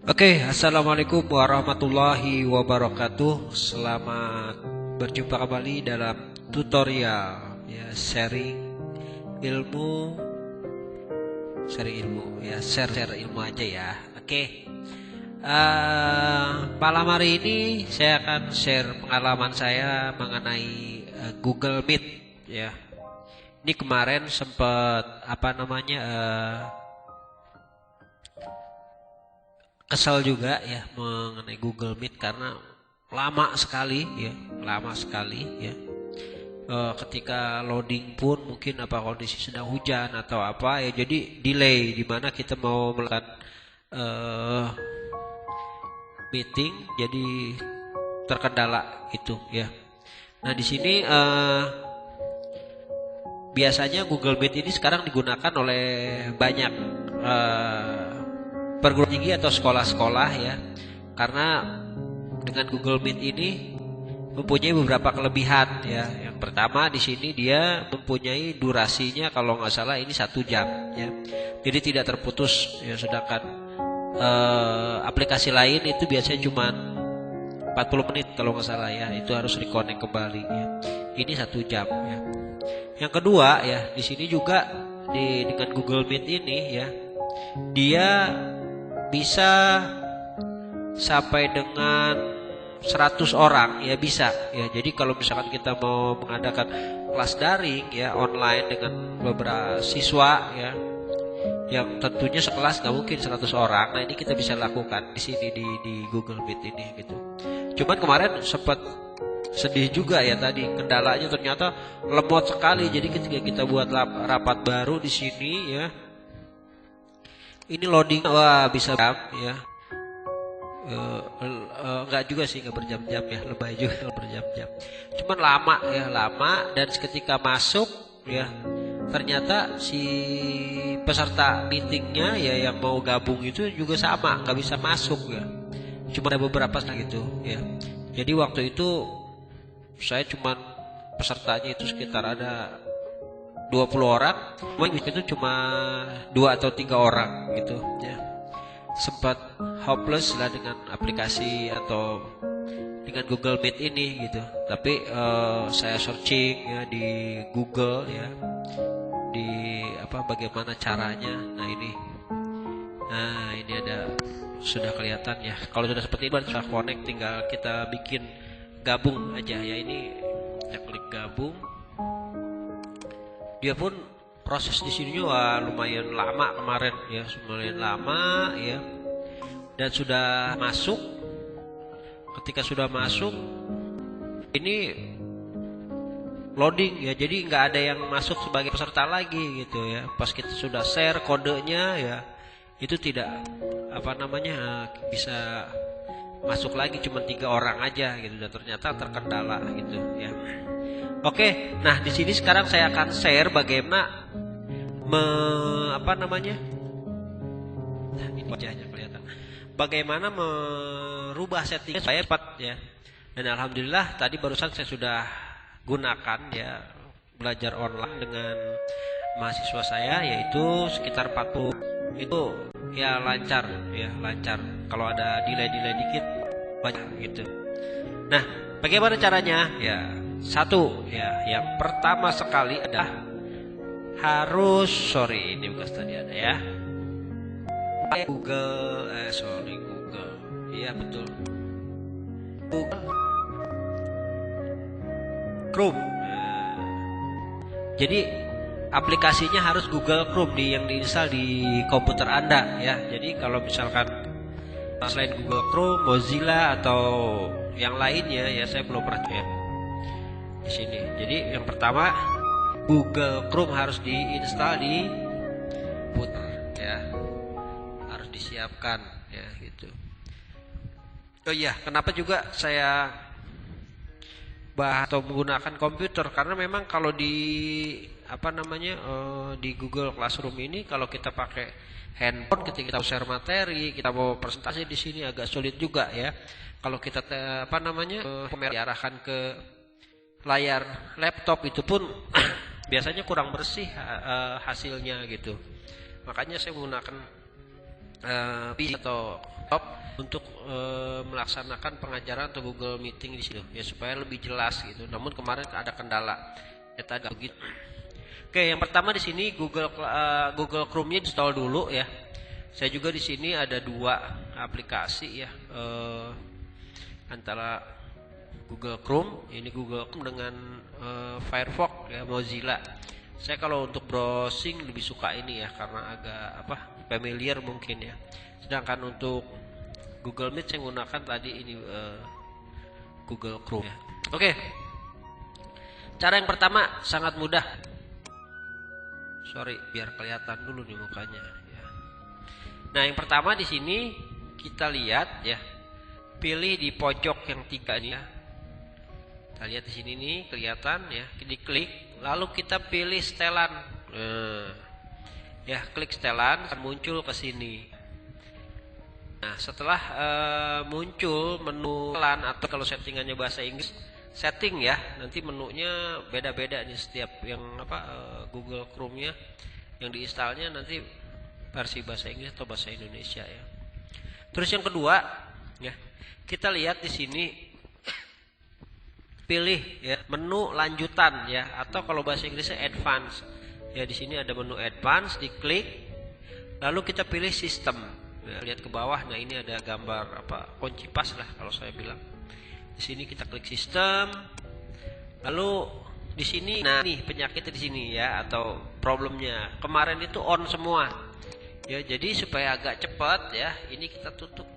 Assalamualaikum warahmatullahi wabarakatuh. Selamat berjumpa kembali dalam tutorial ya, ilmu, sharing ilmu ya, share ilmu aja ya. Malam hari ini saya akan share pengalaman saya mengenai Google Meet ya. Ini kemarin sempat kesal juga ya mengenai Google Meet karena lama sekali ya. Ketika loading pun mungkin kondisi sedang hujan atau ya, jadi delay di mana kita mau melakukan meeting jadi terkendala itu ya. Nah di sini biasanya Google Meet ini sekarang digunakan oleh banyak perguruan tinggi atau sekolah-sekolah ya, karena dengan Google Meet ini mempunyai beberapa kelebihan ya. Yang pertama di sini dia mempunyai durasinya kalau nggak salah ini 1 jam ya, jadi tidak terputus ya. Sedangkan aplikasi lain itu biasanya cuma 40 menit kalau nggak salah ya, itu harus reconnect kembali ya. Ini 1 jam ya. Yang kedua ya, di sini juga dengan Google Meet ini ya, dia bisa sampai dengan 100 orang ya, bisa ya. Jadi kalau misalkan kita mau mengadakan kelas daring ya, online dengan beberapa siswa ya, yang tentunya sekelas nggak mungkin 100 orang. Nah ini kita bisa lakukan di sini di Google Meet ini gitu. Cuman kemarin sempat sedih juga ya, tadi kendalanya ternyata lemot sekali. Jadi ketika kita buat rapat baru di sini ya, ini loading bisa jam ya. Enggak juga sih, enggak berjam-jam ya, lebay juga berjam-jam. Cuman lama dan ketika masuk ya, ternyata si peserta meetingnya ya yang mau gabung itu juga sama, nggak bisa masuk ya. Cuma ada beberapa gitu ya. Jadi waktu itu saya cuman pesertanya itu sekitar ada 20 orang, itu cuma 2 atau 3 orang gitu ya. Sempat hopeless lah dengan aplikasi atau dengan Google Meet ini gitu. Tapi saya searching ya di Google ya, di bagaimana caranya. Nah ini ada, sudah kelihatan ya. Kalau sudah seperti ini sudah connect, tinggal kita bikin gabung aja ya. Ini kita klik gabung. Dia pun proses di sini juga lumayan lama kemarin ya, lumayan lama ya. Dan sudah masuk. Ketika sudah masuk, ini loading ya. Jadi nggak ada yang masuk sebagai peserta lagi gitu ya. Pas kita sudah share kodenya ya, itu tidak bisa masuk lagi, cuma 3 orang aja gitu. Dan ternyata terkendala gitu ya. Nah di sini sekarang saya akan share bagaimana ini wajahnya kelihatan. Bagaimana merubah setting saya cepat ya. Dan alhamdulillah tadi barusan saya sudah gunakan ya, belajar online dengan mahasiswa saya, yaitu sekitar 40. Itu ya lancar. Kalau ada delay dikit banyak gitu. Nah, bagaimana caranya? Ya, satu ya, yang pertama sekali adalah harus ini bukan tadi ada ya, Google iya betul, Google Chrome. Jadi aplikasinya harus Google Chrome yang diinstal di komputer Anda ya. Jadi kalau misalkan selain Google Chrome, Mozilla atau yang lainnya ya, saya belum pernah ya di sini. Jadi yang pertama Google Chrome harus diinstal di komputer ya, harus disiapkan ya gitu. Oh iya, kenapa juga saya bahas atau menggunakan komputer, karena memang kalau di di Google Classroom ini, kalau kita pakai handphone ketika kita share materi, kita mau presentasi di sini agak sulit juga ya. Kalau kita diarahkan ke layar laptop itu pun biasanya kurang bersih hasilnya gitu. Makanya saya menggunakan PC atau laptop untuk melaksanakan pengajaran atau Google Meeting di situ ya, supaya lebih jelas gitu. Namun kemarin ada kendala data agak begitu. Oke, yang pertama di sini Google Chrome-nya install dulu ya. Saya juga di sini ada dua aplikasi ya, antara Google Chrome, ini Google Chrome dengan Firefox ya, Mozilla. Saya kalau untuk browsing lebih suka ini ya, karena agak familiar mungkin ya. Sedangkan untuk Google Meet saya menggunakan tadi ini Google Chrome ya. Oke. Cara yang pertama sangat mudah. Sorry, biar kelihatan dulu nih mukanya ya. Nah, yang pertama di sini kita lihat ya. Pilih di pojok yang 3 ini ya. Kita lihat di sini nih kelihatan ya, diklik lalu kita pilih setelan. Ya, klik setelan akan muncul ke sini. Nah, setelah muncul menu setelan, atau kalau settingannya bahasa Inggris setting ya, nanti menunya beda-beda nih setiap yang Google Chrome-nya yang diinstalnya nanti versi bahasa Inggris atau bahasa Indonesia ya. Terus yang kedua ya, kita lihat di sini pilih ya menu lanjutan ya, atau kalau bahasa Inggrisnya advance ya. Di sini ada menu advance, diklik lalu kita pilih sistem ya, lihat ke bawah. Nah, ini ada gambar kunci pas lah kalau saya bilang. Di sini kita klik sistem, lalu di sini nah nih penyakitnya di sini ya, atau problemnya kemarin itu on semua ya. Jadi supaya agak cepat ya, ini kita tutup.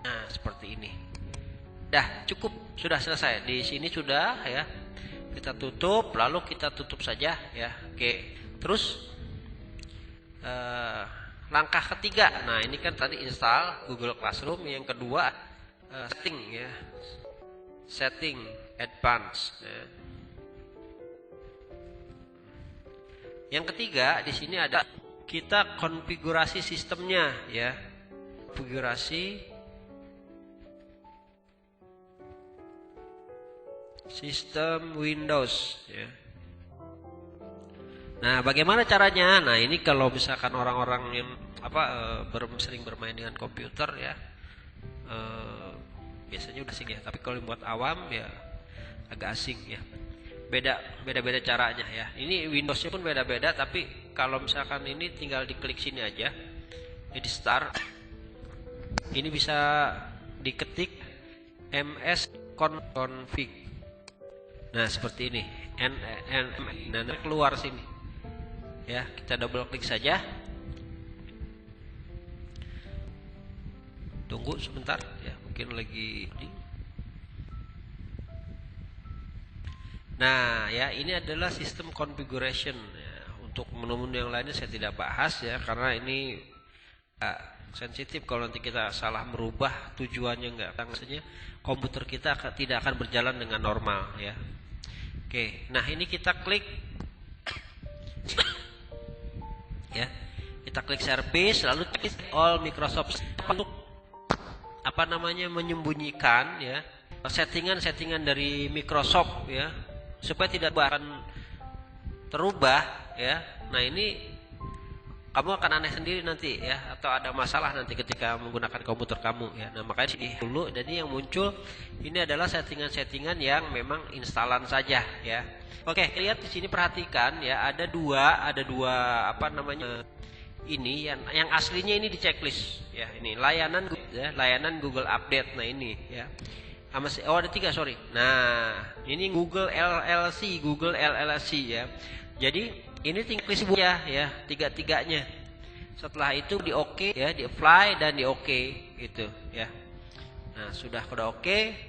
Nah, seperti ini. Dah cukup, sudah selesai. Di sini sudah ya. Kita tutup, lalu kita tutup saja ya. Oke. Terus langkah ketiga. Nah, ini kan tadi install Google Classroom. Yang kedua setting ya. Setting advance ya. Yang ketiga di sini ada kita konfigurasi sistemnya ya. Konfigurasi sistem Windows ya. Nah, bagaimana caranya? Nah, ini kalau misalkan orang-orang yang sering bermain dengan komputer ya, biasanya udah asing ya. Tapi kalau buat awam ya agak asing ya. Beda-beda caranya ya. Ini Windowsnya pun beda-beda, tapi kalau misalkan ini tinggal diklik sini aja, di start. Ini bisa diketik ms config. Nah, seperti ini. Nah, keluar sini. Ya, kita double klik saja. Tunggu sebentar ya, mungkin lagi. Nah, ya ini adalah sistem configuration ya. Untuk menu-menu yang lainnya saya tidak bahas ya, karena ini sensitif kalau nanti kita salah merubah tujuannya enggak. Maksudnya komputer kita tidak akan berjalan dengan normal ya. Oke, nah ini kita klik ya, kita klik service, lalu klik all Microsoft untuk menyembunyikan ya settingan dari Microsoft ya, supaya tidak akan terubah ya. Nah, ini kamu akan aneh sendiri nanti ya, atau ada masalah nanti ketika menggunakan komputer kamu ya. Nah, makanya sini dulu, jadi yang muncul ini adalah settingan-settingan yang memang instalan saja ya. Oke, lihat di sini, perhatikan ya, ada dua ini yang aslinya ini di checklist ya. Ini layanan Google Update. Nah, ini ya. Ada 3, sorry. Nah, ini Google LLC ya. Jadi ini tinggal ya, tiga-tiganya. Setelah itu di OK ya, di apply dan di OK gitu ya. Nah, sudah oke.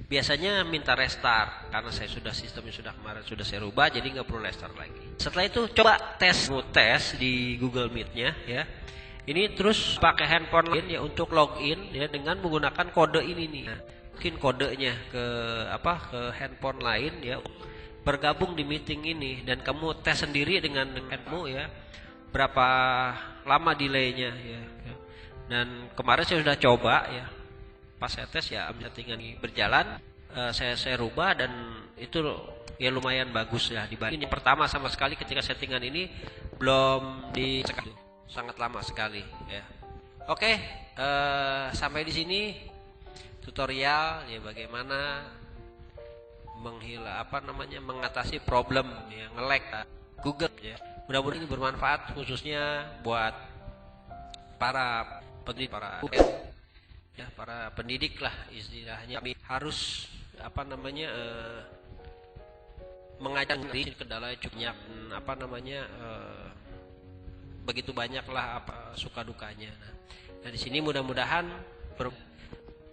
Biasanya minta restart karena sistemnya kemarin sudah saya rubah, jadi nggak perlu restart lagi. Setelah itu coba tes di Google Meet-nya ya. Ini terus pakai handphone lain ya untuk login ya dengan menggunakan kode ini nih. Nah, mungkin kodenya ke handphone lain ya, bergabung di meeting ini, dan kamu tes sendiri dengan handphonemu ya, berapa lama delaynya ya. Dan kemarin saya sudah coba ya, pas saya tes ya, settingan berjalan, saya rubah dan itu ya lumayan bagus ya dibanding yang pertama. Sama sekali ketika settingan ini belum dicek. sangat lama sekali ya. Oke, sampai di sini tutorial ya bagaimana mengatasi problem ya nge-lag Google ya. Mudah-mudahan ini bermanfaat khususnya buat para pendidik, para pendidik lah istilahnya. Harus mengajar kendala cukupnya begitu banyaklah suka dukanya. Nah, di sini mudah-mudahan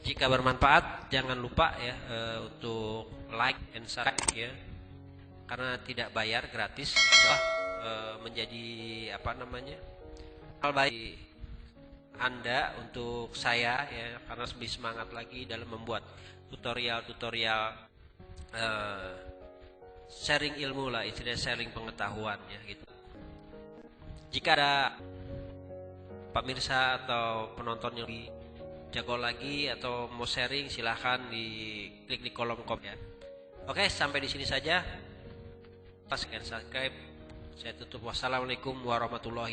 jika bermanfaat, jangan lupa ya untuk like and subscribe ya, karena tidak bayar, gratis. Menjadi hal baik Anda untuk saya ya, karena lebih semangat lagi dalam membuat tutorial sharing ilmu lah, istilah sharing pengetahuan ya gitu. Jika ada pemirsa atau penonton yang lebih jago lagi atau mau sharing, silahkan klik di kolom komen ya. Oke, sampai di sini saja. Subscribe. Saya tutup. Wassalamualaikum warahmatullahi